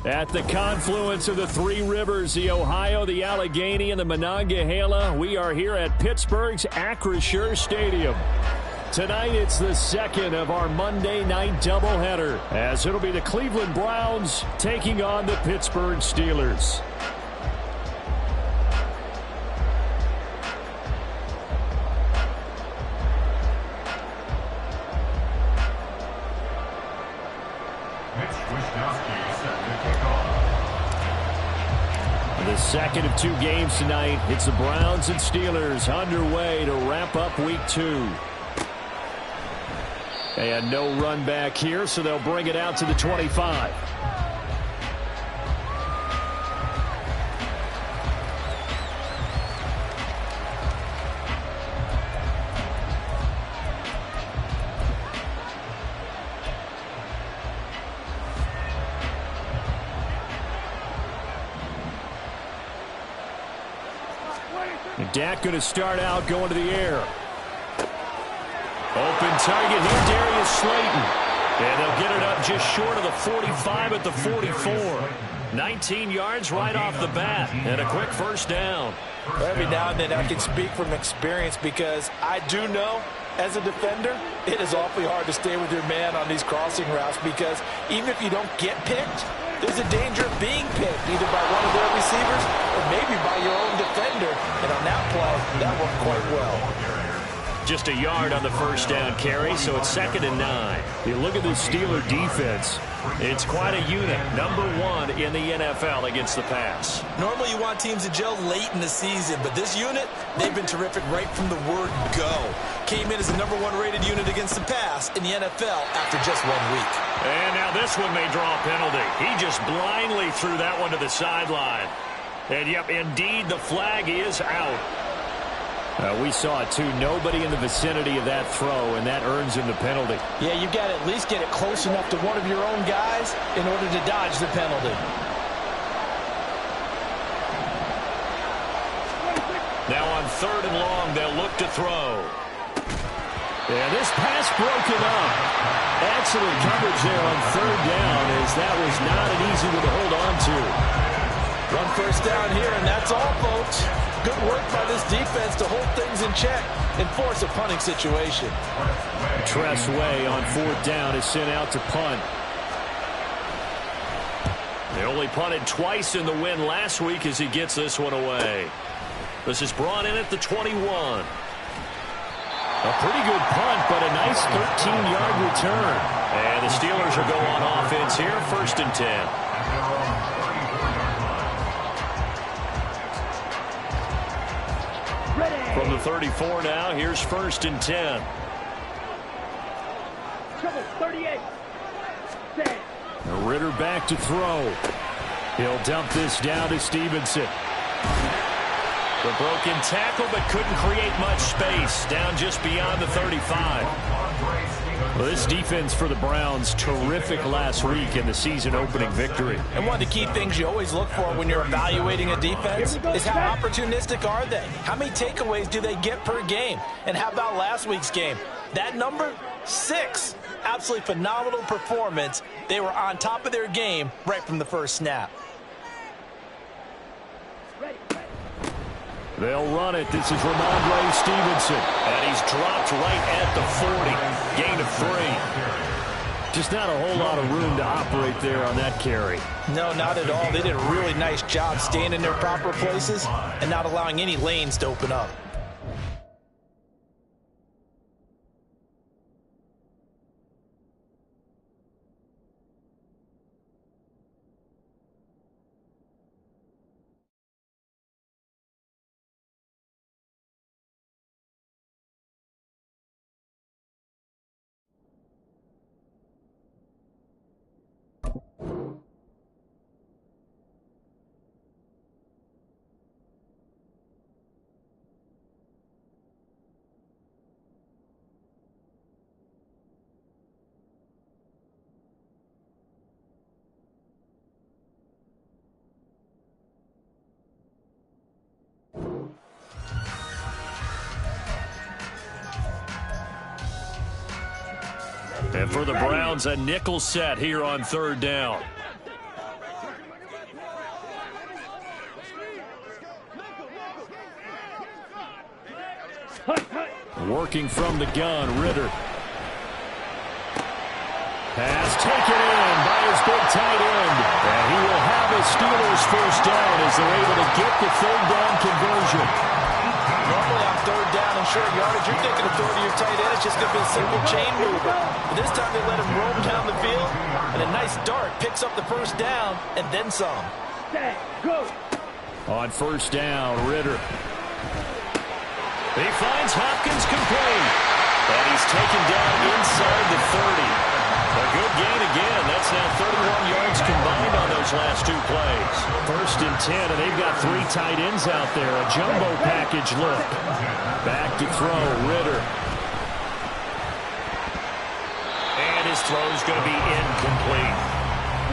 At the confluence of the three rivers, the Ohio, the Allegheny, and the Monongahela, we are here at Pittsburgh's Acrisure Stadium. Tonight, it's the second of our Monday night doubleheader, as it'll be the Cleveland Browns taking on the Pittsburgh Steelers. The second of two games tonight. It's the Browns and Steelers underway to wrap up week 2. And no run back here, so they'll bring it out to the 25. Dak going to start out going to the air. Open target here, Darius Slayton. And they'll get it up just short of the 45 at the 44. 19 yards right off the bat. And a quick first down. Every now and then I can speak from experience because I do know as a defender it is awfully hard to stay with your man on these crossing routes because even if you don't get picked, there's a danger of being picked either by one of their receivers or maybe by your own defender. And on that play, that worked quite well. Just a yard on the first down carry, so it's 2nd and 9. You look at the Steeler defense. It's quite a unit. Number 1 in the NFL against the pass. Normally you want teams to gel late in the season, but this unit, they've been terrific right from the word go. Came in as the number 1 rated unit against the pass in the NFL after just 1 week. And now this one may draw a penalty. He just blindly threw that one to the sideline. And, yep, indeed, the flag is out. We saw it, too. Nobody in the vicinity of that throw, and that earns him the penalty. Yeah, you've got to at least get it close enough to one of your own guys in order to dodge the penalty. Now on 3rd and long, they'll look to throw. And this pass broken up. Excellent coverage there on 3rd down, as that was not an easy one to hold on to. One first down here, and that's all, folks. Good work by this defense to hold things in check and force a punting situation. Tress Way on 4th down is sent out to punt. They only punted twice in the win last week as he gets this one away. This is brought in at the 21. A pretty good punt, but a nice 13-yard return. And the Steelers will go on offense here, 1st and 10. From the 34 now, here's 1st and 10. 38. Ritter back to throw. He'll dump this down to Stevenson. The broken tackle, but couldn't create much space. Down just beyond the 35. Well, this defense for the Browns, terrific last week in the season-opening victory. And one of the key things you always look for when you're evaluating a defense is how opportunistic are they? How many takeaways do they get per game? And how about last week's game? That number, 6. Absolutely phenomenal performance. They were on top of their game right from the first snap. They'll run it. This is Ramondre Stevenson. And he's dropped right at the 40. Gain of 3. Just not a whole lot of room to operate there on that carry. No, not at all. They did a really nice job staying in their proper places and not allowing any lanes to open up. And for the Browns, a nickel set here on 3rd down. Working from the gun, Ritter. Pass taken in by his big tight end. And he will have his Steelers first down as they're able to get the third down conversion. Normally on third down and short yardage, you're thinking of throwing to your tight end. It's just going to be a simple chain mover. But this time they let him roam down the field, and a nice dart picks up the first down and then some. Go. On first down, Ritter. He finds Hopkins complete. And he's taken down inside the 30. A good gain again. That's now 31 yards combined on those last two plays. First and 10, and they've got three tight ends out there. A jumbo package look. Back to throw, Ritter. And his throw's going to be incomplete.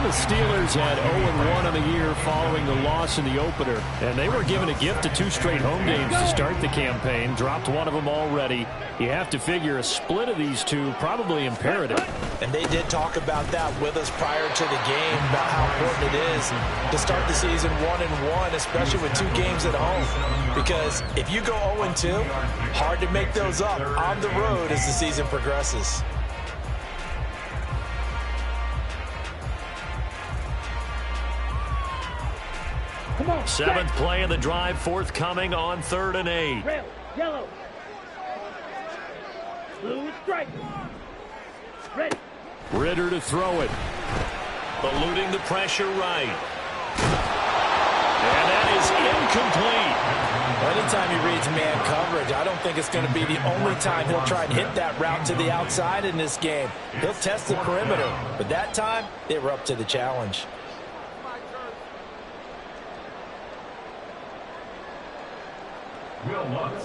The Steelers had 0-1 on the year following the loss in the opener, and they were given a gift of 2 straight home games to start the campaign. Dropped one of them already. You have to figure a split of these two probably imperative. And they did talk about that with us prior to the game, about how important it is to start the season 1-1, especially with 2 games at home. Because if you go 0-2, hard to make those up on the road as the season progresses. Seventh play of the drive forthcoming on 3rd and 8. Red, yellow. Blue strike. Red. Ritter to throw it. Eluding the pressure right. And that is incomplete. Anytime he reads man coverage, I don't think it's going to be the only time he'll try and hit that route to the outside in this game. He'll test the perimeter, but that time they were up to the challenge.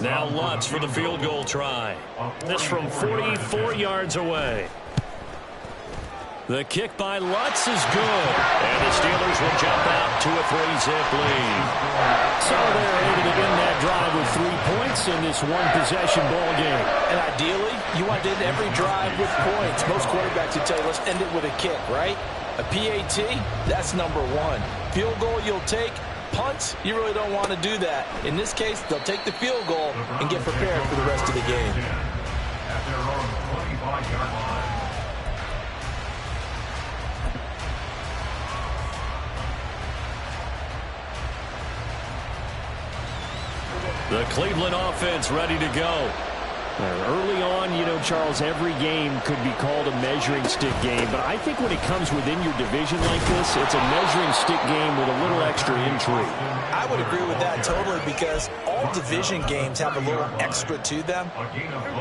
Now Lutz for the field goal try. This from 44 yards away. The kick by Lutz is good. And the Steelers will jump out to a 3-zip lead. So they're able to end that drive with 3 points in this one-possession ball game. And ideally, you want to end every drive with points. Most quarterbacks would tell you, let's end it with a kick, right? A PAT, that's number 1. Field goal you'll take. Punts, you really don't want to do that. In this case, they'll take the field goal and get prepared for the rest of the game. The Cleveland offense ready to go. Early on, you know, Charles, every game could be called a measuring stick game. But I think when it comes within your division like this, it's a measuring stick game with a little extra intrigue. I would agree with that totally because all division games have a little extra to them.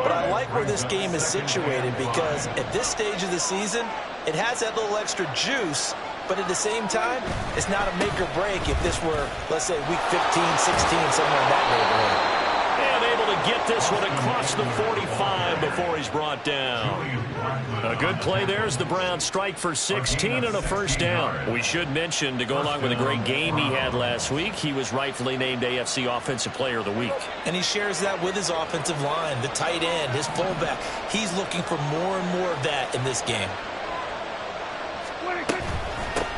But I like where this game is situated because at this stage of the season, it has that little extra juice. But at the same time, it's not a make or break if this were, let's say, week 15, 16, somewhere in that neighborhood. And able to get this one across the 45 before he's brought down. A good play there as the Browns strike for 16 and a first down. We should mention, to go along with a great game he had last week, he was rightfully named AFC Offensive Player of the Week. And he shares that with his offensive line, the tight end, his fullback. He's looking for more and more of that in this game.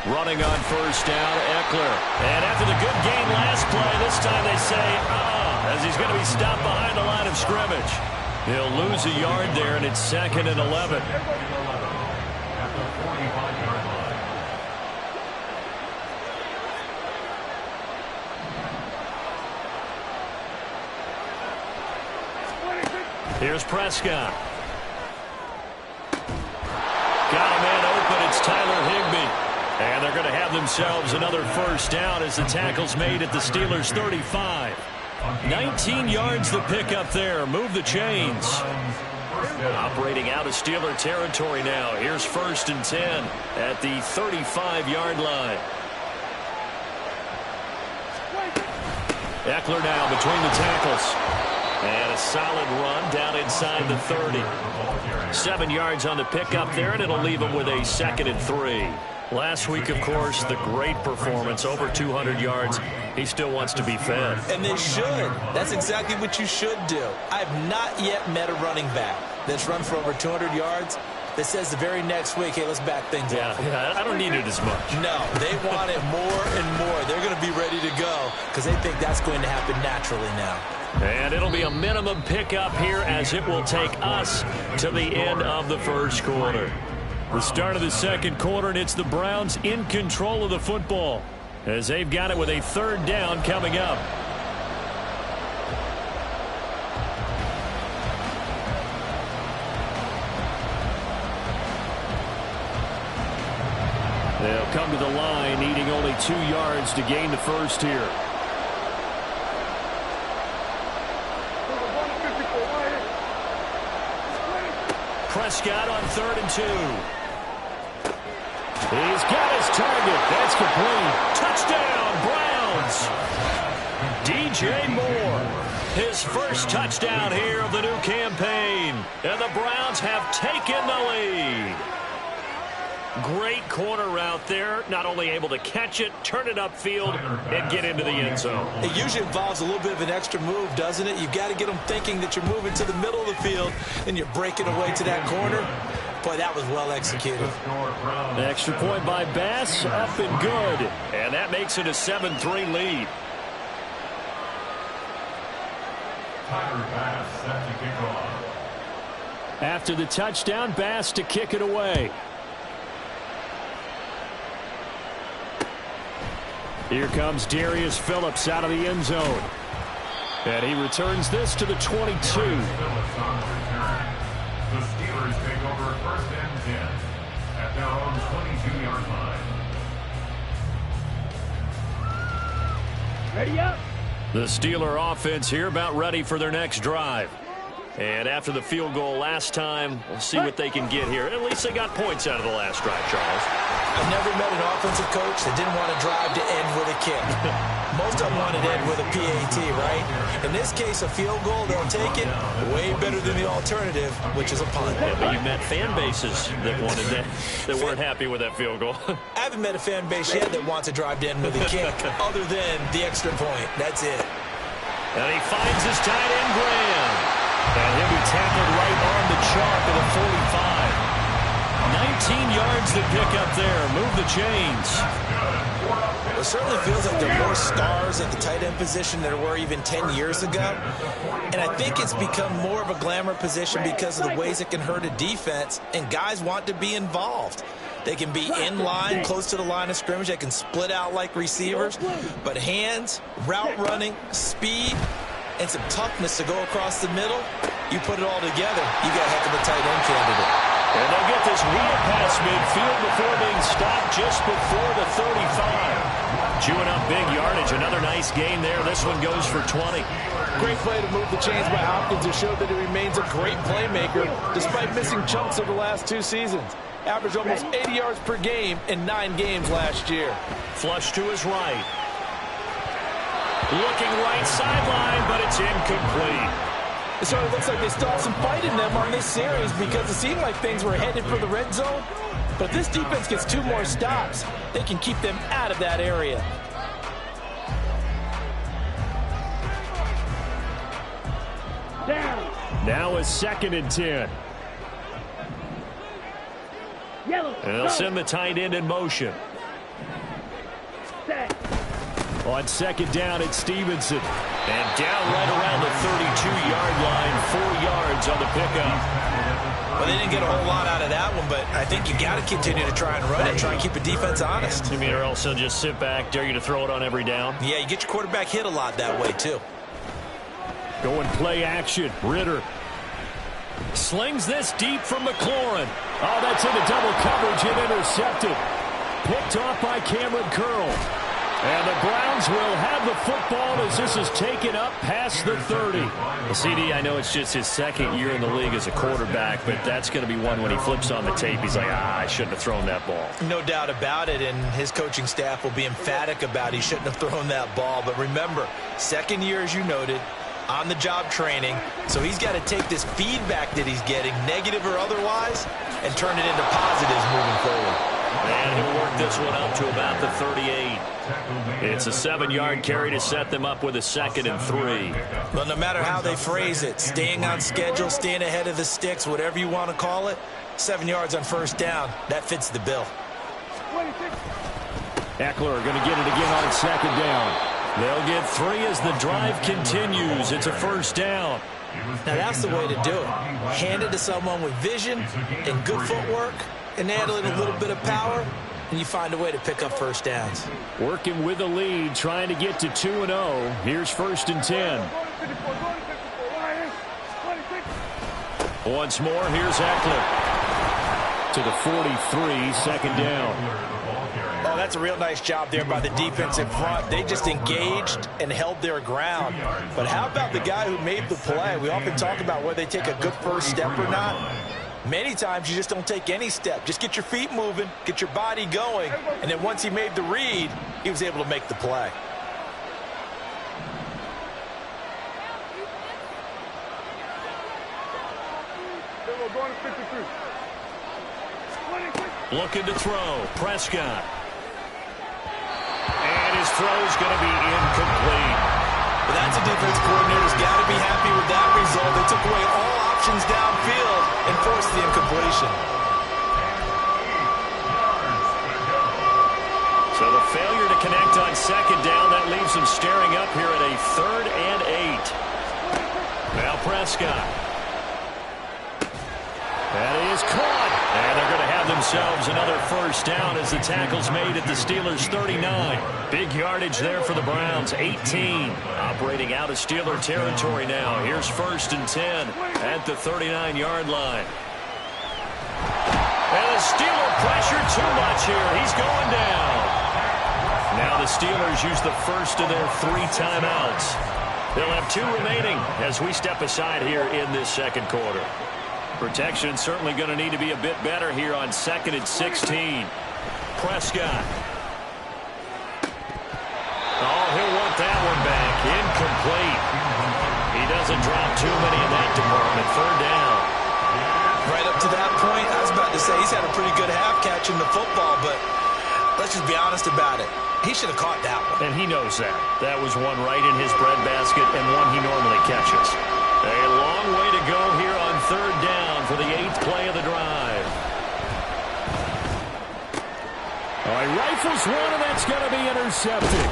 Running on first down, Eckler. And after the good game last play, this time they say, as he's going to be stopped behind the line of scrimmage. He'll lose a yard there, and it's 2nd and 11. Here's Prescott. Got a man open. It's Tyler Higbee. And they're going to have themselves another first down as the tackle's made at the Steelers' 35. 19 yards to pick up there. Move the chains. Operating out of Steeler territory now. Here's 1st and 10 at the 35-yard line. Eckler now between the tackles. And a solid run down inside the 30. 7 yards on the pickup there, and it'll leave him with a 2nd and 3. Last week, of course, the great performance, over 200 yards. He still wants to be fed. And they should. That's exactly what you should do. I've not yet met a running back that's run for over 200 yards that says the very next week, hey, let's back things up. Yeah, I don't need it as much. No, they want it more and more. They're going to be ready to go because they think that's going to happen naturally now. And it'll be a minimum pickup here as it will take us to the end of the first quarter. The start of the second quarter, and it's the Browns in control of the football as they've got it with a third down coming up. They'll come to the line, needing only 2 yards to gain the first here. Prescott on 3rd and 2. He's got his target. That's complete. Touchdown, Browns. DJ Moore. His first touchdown here of the new campaign. And the Browns have taken the lead. Great corner route there. Not only able to catch it, turn it upfield, and get into the end zone. It usually involves a little bit of an extra move, doesn't it? You've got to get them thinking that you're moving to the middle of the field, and you're breaking away to that corner. Boy, that was well executed. An extra point by Bass, up and good. And that makes it a 7-3 lead. After the touchdown, Bass to kick it away. Here comes Darius Phillips out of the end zone. And he returns this to the 22. The Steelers take over 1st and 10 at their own 22-yard line. Ready up. The Steeler offense here about ready for their next drive. And after the field goal last time, we'll see what they can get here. At least they got points out of the last drive, Charles. I've never met an offensive coach that didn't want to drive to end with a kick. Most of them wanted to end with a PAT, right? In this case, a field goal, they'll take it way better than the alternative, which is a punt. Yeah, but you met fan bases that wanted that weren't happy with that field goal. I haven't met a fan base yet that wants to drive to end with a kick other than the extra point. That's it. And he finds his tight end, Graham. And he'll be tackled right on the chalk of the 45. 19 yards to pick up there. Move the chains. It certainly feels like there are more stars at the tight end position than there were even 10 years ago. And I think it's become more of a glamour position because of the ways it can hurt a defense, and guys want to be involved. They can be in line, close to the line of scrimmage. They can split out like receivers. But hands, route running, speed, and some toughness to go across the middle, you put it all together, you got a heck of a tight end candidate. And they'll get this wheel past midfield before being stopped just before the 35. Chewing up big yardage. Another nice gain there. This one goes for 20. Great play to move the chains by Hopkins to show that he remains a great playmaker despite missing chunks of the last 2 seasons. Averaged almost 80 yards per game in 9 games last year. Flush to his right. Looking right sideline, but it's incomplete. It sort of looks like they still have some fight in them on this series because it seemed like things were headed for the red zone. But if this defense gets 2 more stops, they can keep them out of that area. Down. Now a 2nd and 10. Yellow. And they'll send the tight end in motion. Set. On 2nd down, it's Stevenson. And down right around the 32-yard line, 4 yards on the pickup. Well, they didn't get a whole lot out of that one, but I think you got to continue to try and run it, try and keep the defense honest. You mean, or else they'll just sit back, dare you to throw it on every down? Yeah, you get your quarterback hit a lot that way, too. Going play action. Ritter slings this deep from McLaurin. Oh, that's into double coverage and intercepted. Picked off by Cameron Curl. And the Browns will have the football as this is taken up past the 30. Well, CD, I know it's just his 2nd year in the league as a quarterback, but that's going to be one when he flips on the tape. He's like, I shouldn't have thrown that ball. No doubt about it, and his coaching staff will be emphatic about he shouldn't have thrown that ball. But remember, 2nd year, as you noted, on-the-job training, so he's got to take this feedback that he's getting, negative or otherwise, and turn it into positives moving forward. And he'll work this one up to about the 38. It's a 7-yard carry to set them up with a 2nd and 3. Well, no matter how they phrase it, staying on schedule, staying ahead of the sticks, whatever you want to call it, 7 yards on 1st down, that fits the bill. Eckler going to get it again on 2nd down. They'll get 3 as the drive continues. It's a first down. Now that's the way to do it. Hand it to someone with vision and good footwork and add in a little bit of power, and you find a way to pick up first downs. Working with the lead, trying to get to 2-0. Here's 1st and 10. Once more, here's Eckler. To the 43, 2nd down. Oh, that's a real nice job there by the defensive front. They just engaged and held their ground. But how about the guy who made the play? We often talk about whether they take a good first step or not. Many times you just don't take any step. Just get your feet moving, get your body going, and then once he made the read, he was able to make the play. Looking to throw. Prescott. And his throw's going to be incomplete. Well, that's a defense coordinator's got to be happy with that result. They took away all options downfield and forced the incompletion. So the failure to connect on 2nd down, that leaves them staring up here at a 3rd and 8. Now Prescott. That is caught. And they're going to have themselves another first down as the tackle's made at the Steelers' 39. Big yardage there for the Browns, 18. Operating out of Steeler territory now. Here's 1st and 10 at the 39-yard line. And the Steeler pressure too much here. He's going down. Now the Steelers use the first of their 3 timeouts. They'll have 2 remaining as we step aside here in this 2nd quarter. Protection certainly going to need to be a bit better here on 2nd and 16. Prescott. Oh, he'll want that one back. Incomplete. He doesn't drop too many in that department. 3rd down. Right up to that point, I was about to say he's had a pretty good half catching the football, but let's just be honest about it. He should have caught that one. And he knows that. That was one right in his breadbasket and one he normally catches. A long way to go here on 3rd down for the 8th play of the drive. All right, rifles one, and that's going to be intercepted.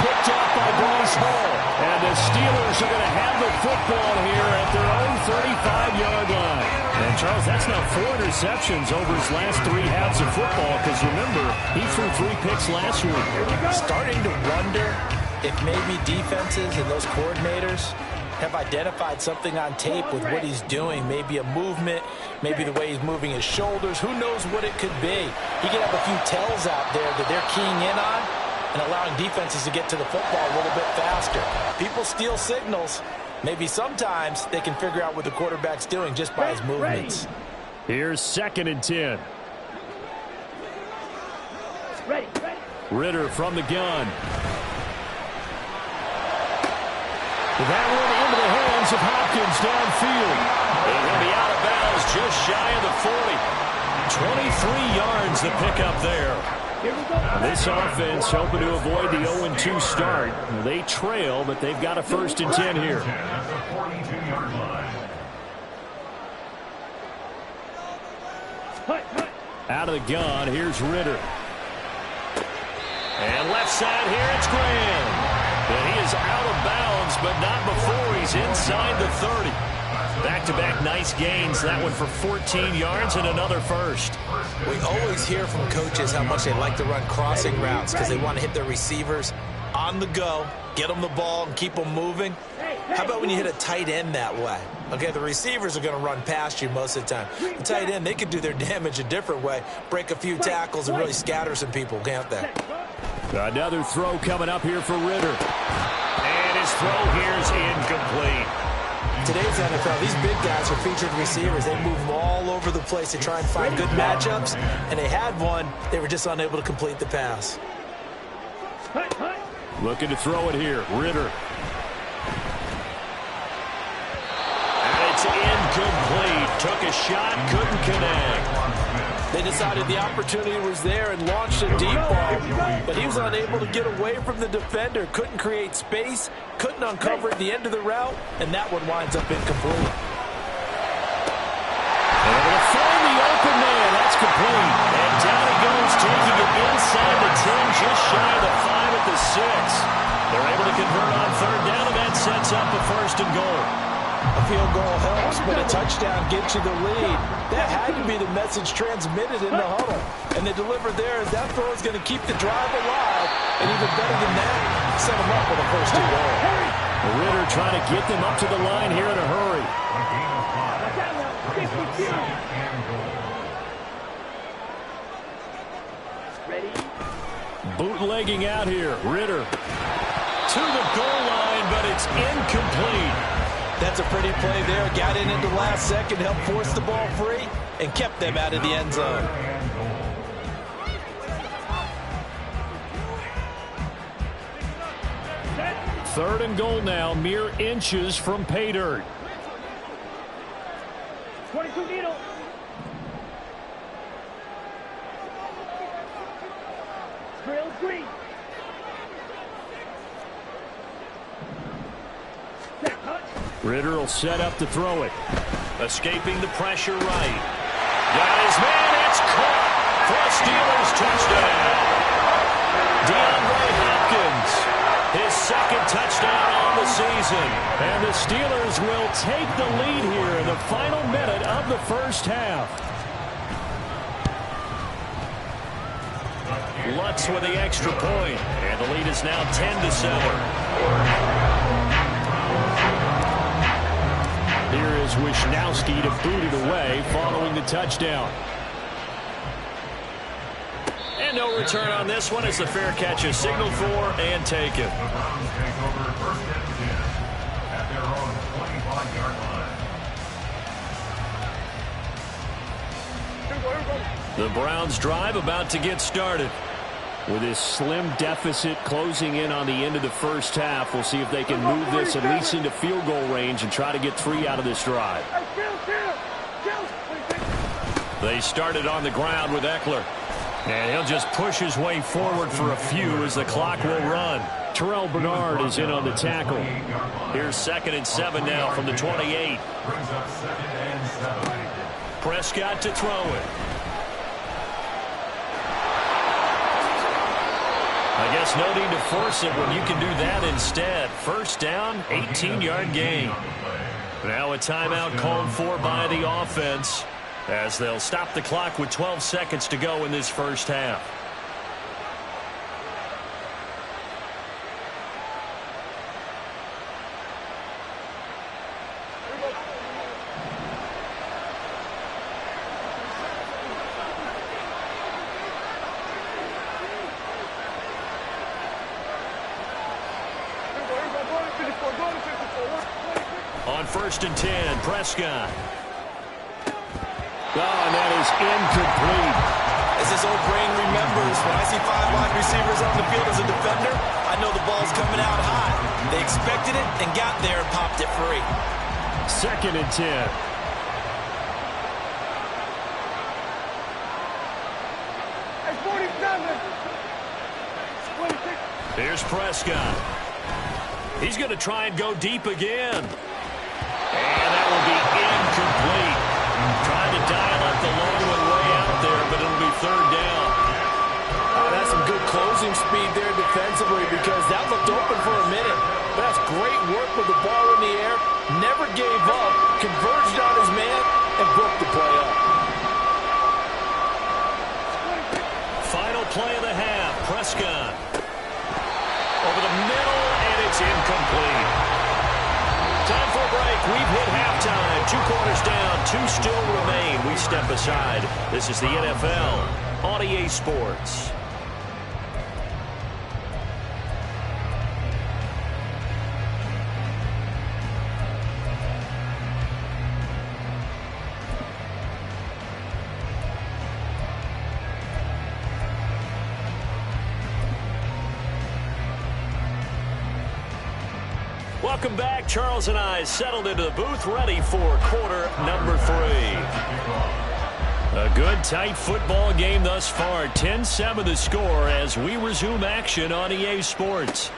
Picked up by Bryce Hall. And the Steelers are going to have the football here at their own 35-yard line. And, Charles, that's now 4 interceptions over his last 3 halves of football because, remember, he threw 3 picks last week. Starting to wonder if maybe defenses and those coordinators have identified something on tape with what he's doing. Maybe a movement, maybe the way he's moving his shoulders. Who knows what it could be? He could have a few tells out there that they're keying in on and allowing defenses to get to the football a little bit faster. People steal signals. Maybe sometimes they can figure out what the quarterback's doing just by his movements. Here's 2nd and 10. Ready. Ritter from the gun. That one into the hands of Hopkins downfield. They're going to be out of bounds just shy of the 40. 23 yards the pickup there. This offense hoping to avoid the 0-2 start. They trail, but they've got a 1st and 10 here. Out of the gun, here's Ritter. And left side here, it's Graham. And he is out of bounds, but not before he's inside the 30. Back-to-back nice gains. That one for 14 yards and another first. We always hear from coaches how much they like to run crossing routes because they want to hit their receivers on the go, get them the ball, and keep them moving. How about when you hit a tight end that way? Okay, the receivers are going to run past you most of the time. The tight end, they could do their damage a different way, break a few tackles and really scatter some people, can't they? Another throw coming up here for Ritter. And his throw here is incomplete. Today's NFL, these big guys are featured receivers. They move them all over the place to try and find good matchups, and they had one. They were just unable to complete the pass. Looking to throw it here. Ritter. And it's incomplete. Took a shot, couldn't connect. They decided the opportunity was there and launched a deep ball, but he was unable to get away from the defender, couldn't create space, couldn't uncover at the end of the route, and that one winds up incomplete. And they're going to find the open man. That's complete. And down he goes, taking it inside the 10, just shy of the 5 at the 6. sets up a 1st and goal. A field goal helps, but a touchdown gets you the lead. That had to be the message transmitted in the huddle. And they delivered there as that throw is going to keep the drive alive. And even better than that, set them up with a 1st and goal. Ritter trying to get them up to the line here in a hurry. Ready? Bootlegging out here. Ritter to the goal line, but it's incomplete. That's a pretty play there. Got in at the last second, helped force the ball free, and kept them out of the end zone. Set. 3rd and goal now, mere inches from pay dirt. 22 needle. Drill green. Set touch. Ritter will set up to throw it. Escaping the pressure right. Got his man. It's caught for a Steelers touchdown. DeAndre Hopkins, his 2nd touchdown on the season. And the Steelers will take the lead here in the final minute of the 1st half. Lutz with the extra point, and the lead is now 10-7. Here is Wisnowski to boot it away following the touchdown. And no return on this one as the fair catch is signaled for and taken. The Browns drive about to get started. With this slim deficit closing in on the end of the 1st half, we'll see if they can move this at least into field goal range and try to get 3 out of this drive. They started on the ground with Eckler. And he'll just push his way forward for a few as the clock will run. Terrell Bernard is in on the tackle. Here's 2nd and 7 now from the 28. Prescott to throw it. I guess no need to force it when you can do that instead. 1st down, 18-yard gain. Now a timeout called for by the offense as they'll stop the clock with 12 seconds to go in this 1st half. On 1st and 10, Prescott. Oh, and that is incomplete. As his old brain remembers, when I see 5 wide receivers on the field as a defender, I know the ball's coming out high. They expected it and got there and popped it free. 2nd and 10. Here's Prescott. He's going to try and go deep again. And that will be incomplete. Trying to dial up the long one way out there, but it'll be 3rd down. That's some good closing speed there defensively because that looked open for a minute. That's great work with the ball in the air. Never gave up. Converged on his man and broke the play up. Final play of the half. Prescott. Over the middle, and it's incomplete. Time for a break. We've hit halftime. 2 quarters down. 2 still remain. We step aside. This is the NFL on EA Sports. Welcome back. Charles and I settled into the booth, ready for quarter number 3. A good, tight football game thus far. 10-7 the score as we resume action on EA Sports.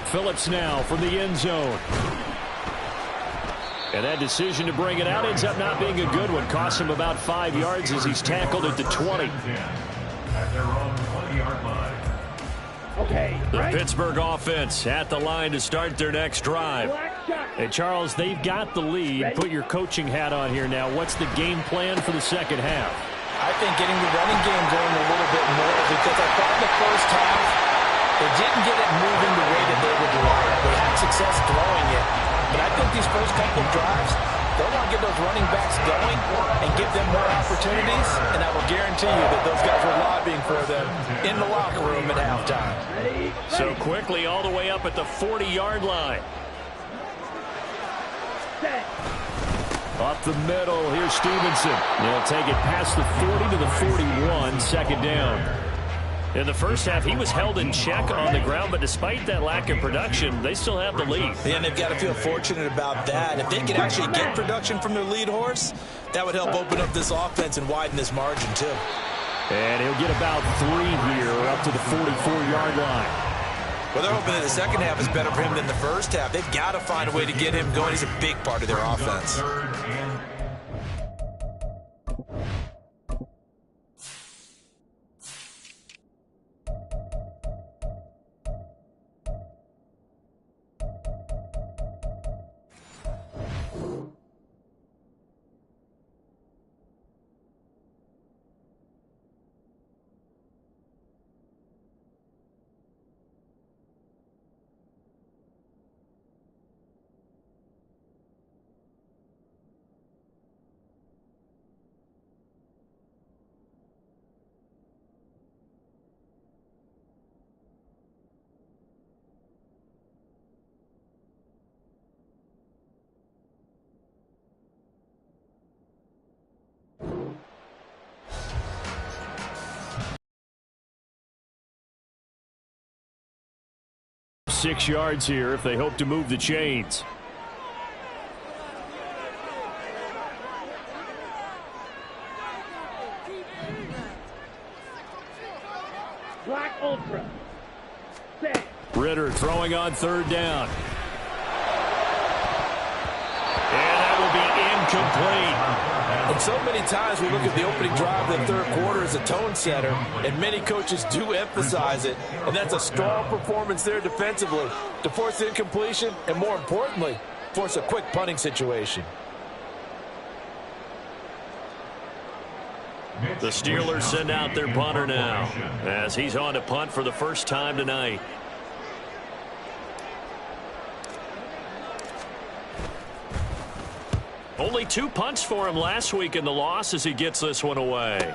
Phillips now from the end zone. And that decision to bring it out ends up not being a good one. Costs him about 5 yards as he's tackled at the 20. Okay. Okay, The right? Pittsburgh offense at the line to start their next drive. Black shot. Hey, Charles, they've got the lead. Put your coaching hat on here now. What's the game plan for the second half? I think getting the running game going a little bit more, because I thought in the first half they didn't get it moving the way that they would like. They had success throwing it, but I think these first couple of drives, they'll want to get those running backs going and give them more opportunities, and I will guarantee you that those guys were lobbying for them in the locker room at halftime. Ready? So quickly all the way up at the 40-yard line. Set. Up the middle, here's Stevenson. They'll take it past the 40 to the 41, second down. In the first half, he was held in check on the ground, but despite that lack of production, they still have the lead. And they've got to feel fortunate about that. If they could actually get production from their lead horse, that would help open up this offense and widen this margin too. And he'll get about 3 here up to the 44-yard line. Well, they're hoping that the second half is better for him than the first half. They've got to find a way to get him going. He's a big part of their offense. Six yards here if they hope to move the chains. Black Ultra. Set. Ritter throwing on third down. And that will be incomplete. And so many times we look at the opening drive of the third quarter as a tone setter, and many coaches do emphasize it, and that's a strong performance there defensively to force incompletion and, more importantly, force a quick punting situation. The Steelers send out their punter now as he's on to punt for the first time tonight. Only 2 punts for him last week in the loss as he gets this one away.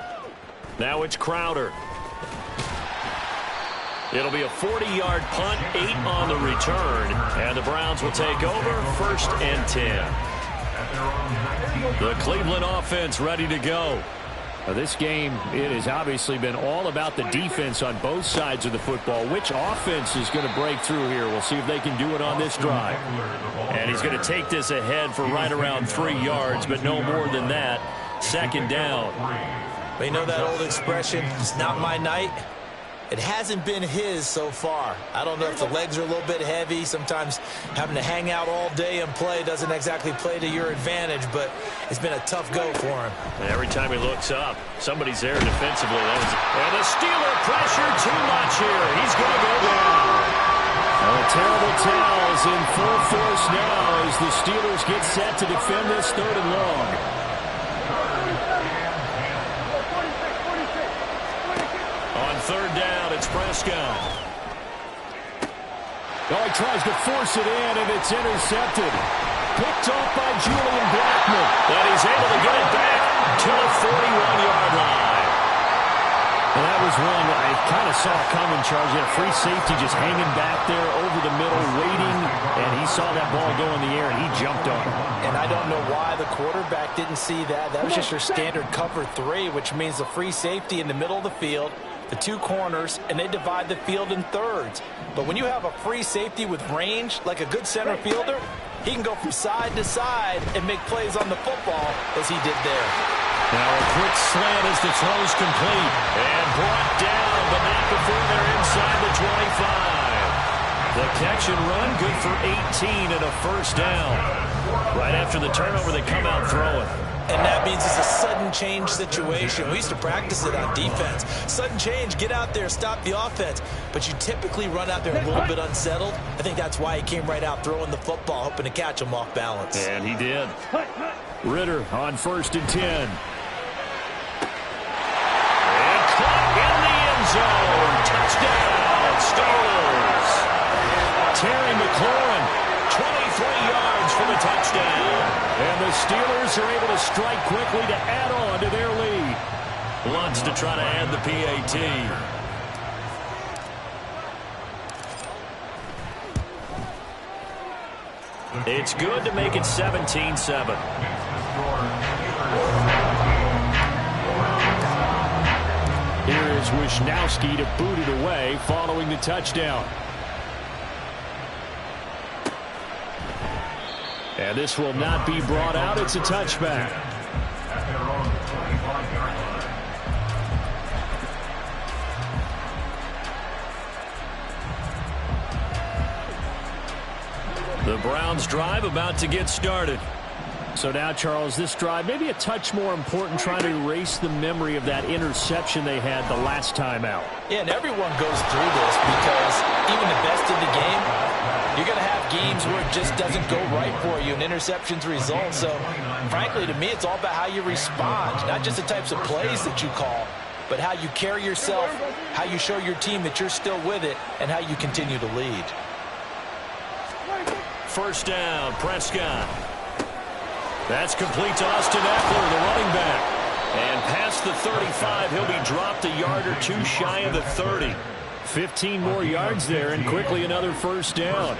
Now it's Crowder. It'll be a 40-yard punt, 8 on the return, and the Browns will take over, first and 10. The Cleveland offense ready to go. This game, it has obviously been all about the defense on both sides of the football. Which offense is going to break through here? We'll see if they can do it on this drive. And he's going to take this ahead for right around 3 yards, but no more than that. Second down. But you know that old expression, it's not my night? It hasn't been his so far. I don't know if the legs are a little bit heavy. Sometimes having to hang out all day and play doesn't exactly play to your advantage, but it's been a tough go for him. Every time he looks up, somebody's there defensively. And the Steeler pressure too much here. He's going to go down. A terrible towels in full force now as the Steelers get set to defend this third and long. On third down, it's Prescott. Oh, he tries to force it in, and it's intercepted. Picked off by Julian Blackman. And he's able to get it back to the 41-yard line. And that was one I kind of saw coming, Charles. You had a free safety just hanging back there over the middle, waiting, and he saw that ball go in the air, and he jumped on it. And I don't know why the quarterback didn't see that. That was just your standard cover 3, which means the free safety in the middle of the field, the 2 corners, and they divide the field in thirds. But when you have a free safety with range, like a good center fielder, he can go from side to side and make plays on the football as he did there. Now a quick slant as the throw's complete. And brought down, but not before they're inside the 25. The catch and run, good for 18 and a first down. Right after the turnover, they come out throwing. And that means it's a sudden change situation. We used to practice it on defense. Sudden change, get out there, stop the offense. But you typically run out there a little bit unsettled. I think that's why he came right out throwing the football, hoping to catch him off balance. And he did. Ritter on 1st and 10. And caught in the end zone. Touchdown, Steelers. Terry McLaurin, 23 yards for the touchdown. And the Steelers are able to strike quickly to add on to their lead. Lutz to try to add the PAT. It's good to make it 17-7. Here is Wisnowski to boot it away following the touchdown. And this will not be brought out. It's a touchback. The Browns drive about to get started. So now, Charles, this drive maybe a touch more important, trying to erase the memory of that interception they had the last time out. Yeah, and everyone goes through this because even the best in the game, you're going to have games where it just doesn't go right for you and interceptions result. So, frankly, to me, it's all about how you respond, not just the types of plays that you call, but how you carry yourself, how you show your team that you're still with it, and how you continue to lead. First down, Prescott. That's complete to Austin Eckler, the running back. And past the 35, he'll be dropped a yard or two shy of the 30. 15 more yards there, and quickly another first down.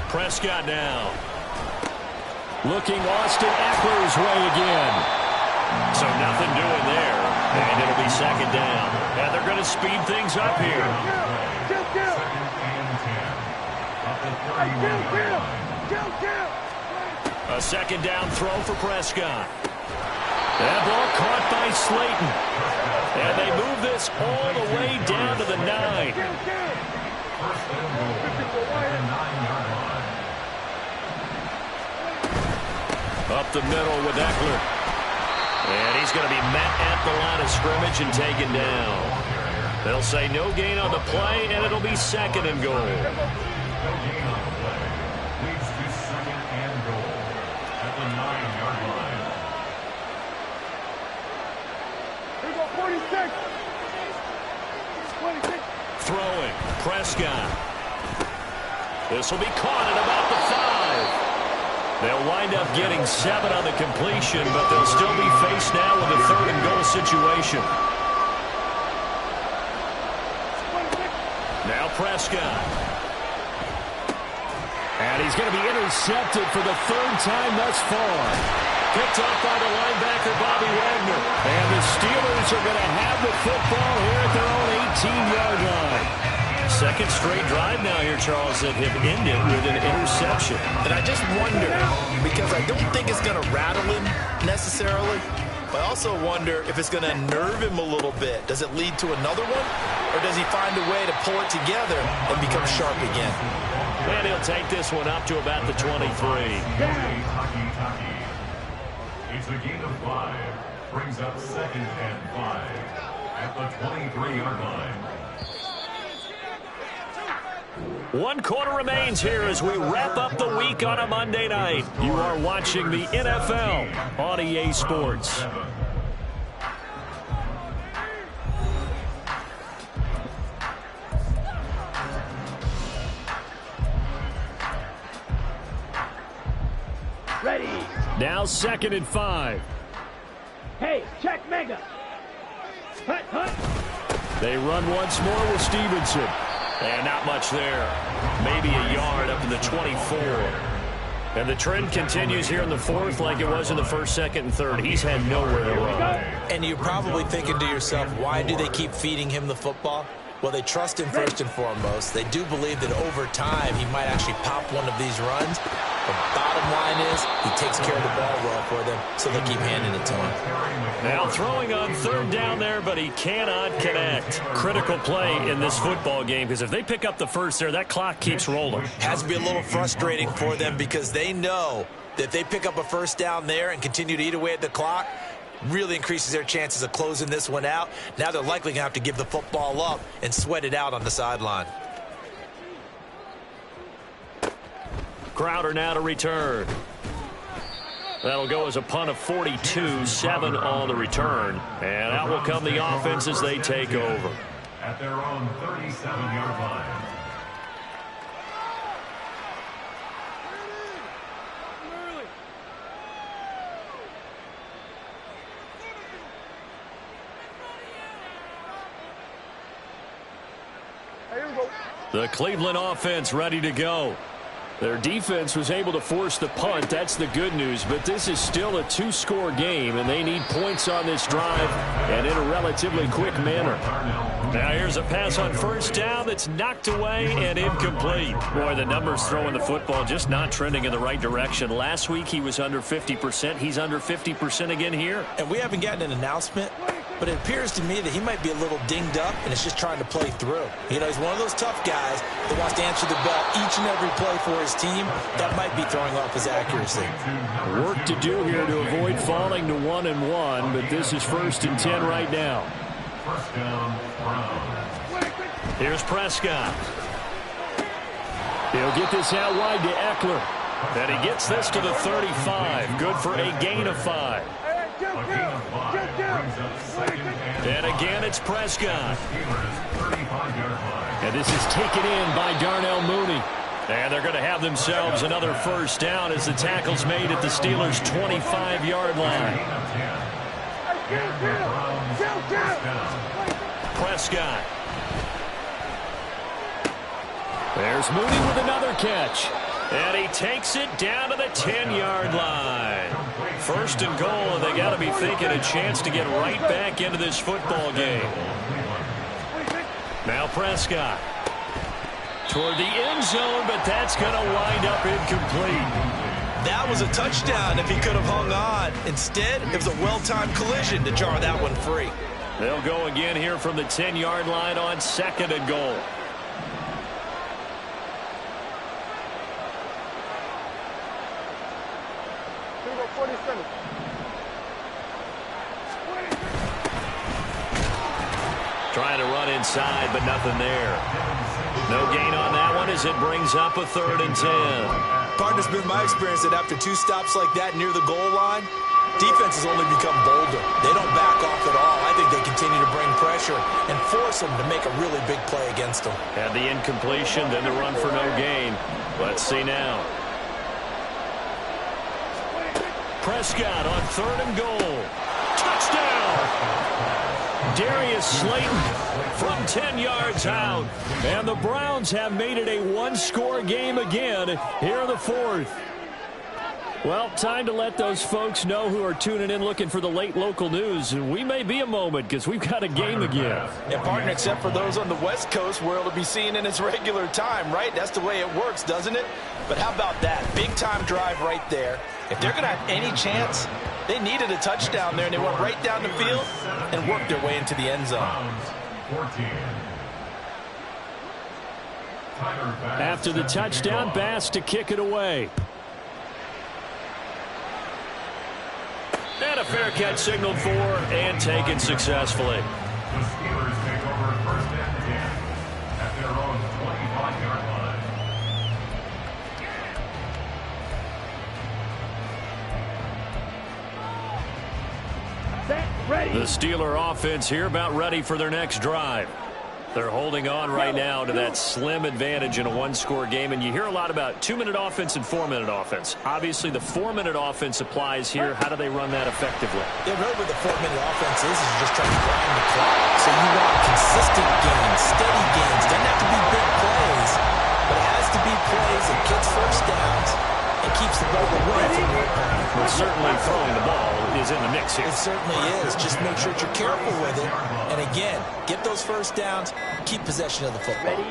Prescott now. Looking Austin Eckler's way again. So nothing doing there. And it'll be second down. And they're going to speed things up here. A second down throw for Prescott. That ball caught by Slayton. And they move this all the way down to the 9. Up the middle with Eckler. And he's going to be met at the line of scrimmage and taken down. They'll say no gain on the play, and it'll be second and goal. Throwing, Prescott. This will be caught at about the 5. They'll wind up getting 7 on the completion, but they'll still be faced now with a third and goal situation. Now Prescott. And he's going to be intercepted for the 3rd time thus far. Picked off by the linebacker, Bobby Wagner. And the Steelers are going to have the football here at their own 18-yard line. Second straight drive now here, Charles, that have ended with an interception. And I just wonder, because I don't think it's going to rattle him necessarily, but I also wonder if it's going to nerve him a little bit. Does it lead to another one? Or does he find a way to pull it together and become sharp again? And he'll take this one up to about the 23. It's a gain of 5. Brings up 2nd and 5 at the 23-yard line. 1 quarter remains here as we wrap up the week on a Monday night. You are watching the NFL on EA Sports. Ready. Now 2nd and 5. Hey, check mega. Hut, hut. They run once more with Stevenson. And not much there. Maybe a yard up to the 24. And the trend continues here in the 4th like it was in the 1st, 2nd, and 3rd. He's had nowhere to run. And you're probably thinking to yourself, why do they keep feeding him the football? Well, they trust him first and foremost. They do believe that over time he might actually pop one of these runs. The bottom line is he takes care of the ball well for them, so they'll keep handing it to him. Now throwing on third down there, but he cannot connect. Critical play in this football game, because if they pick up the first there, that clock keeps rolling. Has to be a little frustrating for them because they know that if they pick up a first down there and continue to eat away at the clock, really increases their chances of closing this one out. Now they're likely going to have to give the football up and sweat it out on the sideline. Crowder now to return. That'll go as a punt of 42, 7 on the return. And out will come the offense as they take over. At their own 37-yard line. The Cleveland offense ready to go. Their defense was able to force the punt. That's the good news. But this is still a two-score game, and they need points on this drive and in a relatively quick manner. Now here's a pass on first down that's knocked away and incomplete. Boy, the numbers throwing the football just not trending in the right direction. Last week he was under 50%. He's under 50% again here. And we haven't gotten an announcement, but it appears to me that he might be a little dinged up and is just trying to play through. You know, he's one of those tough guys that wants to answer the bell each and every play for his team. That might be throwing off his accuracy. Work to do here to avoid falling to 1-1, but this is 1st and 10 right now. First down, Browns. Here's Prescott. He'll get this out wide to Eckler. And he gets this to the 35. Good for a gain of 5. A gain of 5 brings up second And again, it's Prescott. Steelers' 35-yard line. And this is taken in by Darnell Mooney. And they're going to have themselves another first down as the tackle's made at the Steelers' 25-yard line. And the Browns first down. Prescott. There's Mooney with another catch. And he takes it down to the 10-yard line. 1st and goal, and they got to be thinking a chance to get right back into this football game. Now Prescott. Toward the end zone, but that's going to wind up incomplete. That was a touchdown if he could have hung on. Instead, it was a well-timed collision to jar that one free. They'll go again here from the 10-yard line on 2nd and goal. Trying to run inside, but nothing there. No gain on that one as it brings up a 3rd and 10. Partner's been my experience that after 2 stops like that near the goal line, defense has only become bolder. They don't back off at all. I think they continue to bring pressure and force them to make a really big play against them. Had the incompletion, then the run for no gain. Let's see now. Prescott on 3rd and goal. Touchdown! Darius Slayton from 10 yards out. And the Browns have made it a one-score game again here in the 4th. Well, time to let those folks know who are tuning in looking for the late local news. We may be a moment because we've got a game again. Yeah, partner, except for those on the West Coast where it'll be seen in its regular time, right? That's the way it works, doesn't it? But how about that? Big-time drive right there. If they're going to have any chance, they needed a touchdown there, and they went right down the field and worked their way into the end zone. After the touchdown, Bass to kick it away. And a fair catch signaled for and taken successfully. The Steelers take over 1st and 10 at their own 25-yard line. Set, ready. The Steeler offense here about ready for their next drive. They're holding on right now to that slim advantage in a one-score game. And you hear a lot about 2-minute offense and 4-minute offense. Obviously, the 4-minute offense applies here. How do they run that effectively? Yeah, really what the 4-minute offense is just trying to grind the clock. So you want consistent gains, steady gains. Doesn't have to be big plays, but it has to be plays that gets first downs and keeps the ball away from your opponent. Well, certainly throwing the ball is in the mix here. It certainly is. Just make sure that you're careful with it. And again, get those first downs, keep possession of the football. Ready,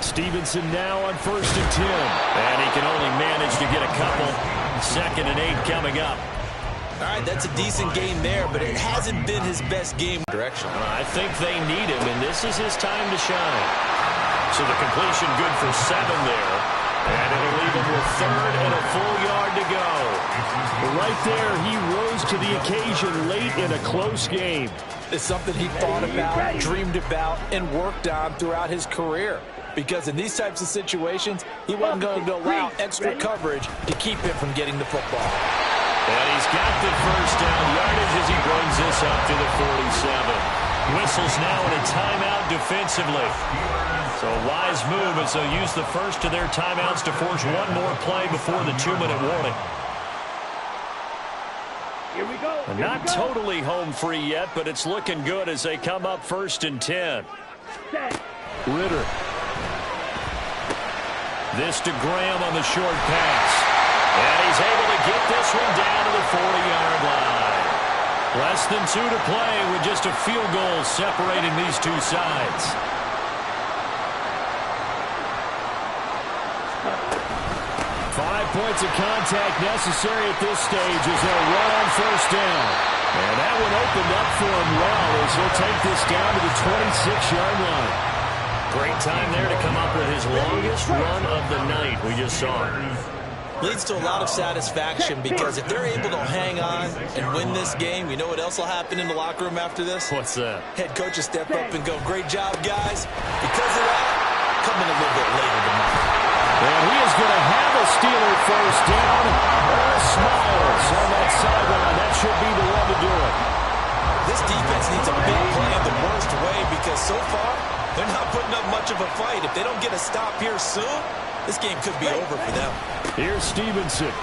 Stevenson now on 1st and 10. And he can only manage to get a couple. 2nd and 8 coming up. All right, that's a decent game there, but it hasn't been his best game direction. I think they need him, and this is his time to shine. So the completion good for 7 there. And it'll leave him with 3rd and a full yard to go. Right there, he rose to the occasion late in a close game. It's something he thought about, dreamed about, and worked on throughout his career. Because in these types of situations, he wasn't going to allow extra coverage to keep him from getting the football. And he's got the first down yardage as he brings this up to the 47. Whistles now in a timeout defensively. So a wise move as they'll use the first of their timeouts to force one more play before the 2-minute warning. Here we go. And not totally home free yet, but it's looking good as they come up 1st and 10. Ritter. This to Graham on the short pass. And he's able to get this one down to the 40-yard line. Less than 2 to play with just a field goal separating these two sides. Points of contact necessary at this stage as they'll run on 1st down. And that one opened up for him well as he'll take this down to the 26-yard line. Great time there to come up with his longest run of the night we just saw. Leads to a lot of satisfaction because if they're able to hang on and win this game, you know what else will happen in the locker room after this? What's that? Head coach will step up and go, great job, guys. Because of that, coming a little bit later tomorrow. And he is going to have a Steeler first down. Smiles on that sideline. That should be the one to do it. This defense needs a big play in the worst way because so far, they're not putting up much of a fight. If they don't get a stop here soon, this game could be over for them. Here's Stevenson.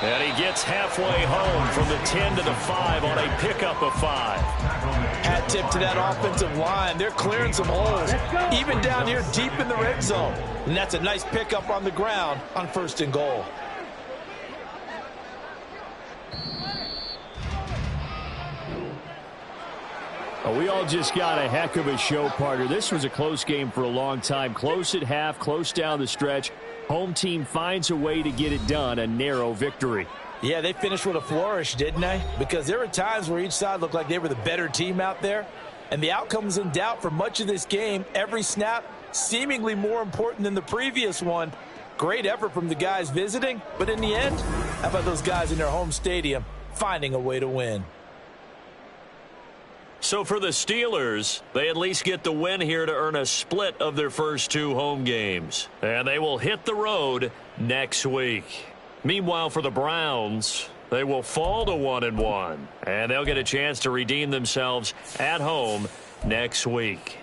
And he gets halfway home from the 10 to the 5 on a pickup of 5. Hat tip to that offensive line. They're clearing some holes, even down here deep in the red zone. And that's a nice pickup on the ground on 1st and goal. We all just got a heck of a show, partner. This was a close game for a long time. Close at half, close down the stretch. Home team finds a way to get it done, a narrow victory. Yeah, they finished with a flourish, didn't they? Because there were times where each side looked like they were the better team out there. And the outcome was in doubt for much of this game. Every snap seemingly more important than the previous one. Great effort from the guys visiting. But in the end, how about those guys in their home stadium finding a way to win? So for the Steelers, they at least get the win here to earn a split of their first 2 home games. And they will hit the road next week. Meanwhile, for the Browns, they will fall to 1-1. And they'll get a chance to redeem themselves at home next week.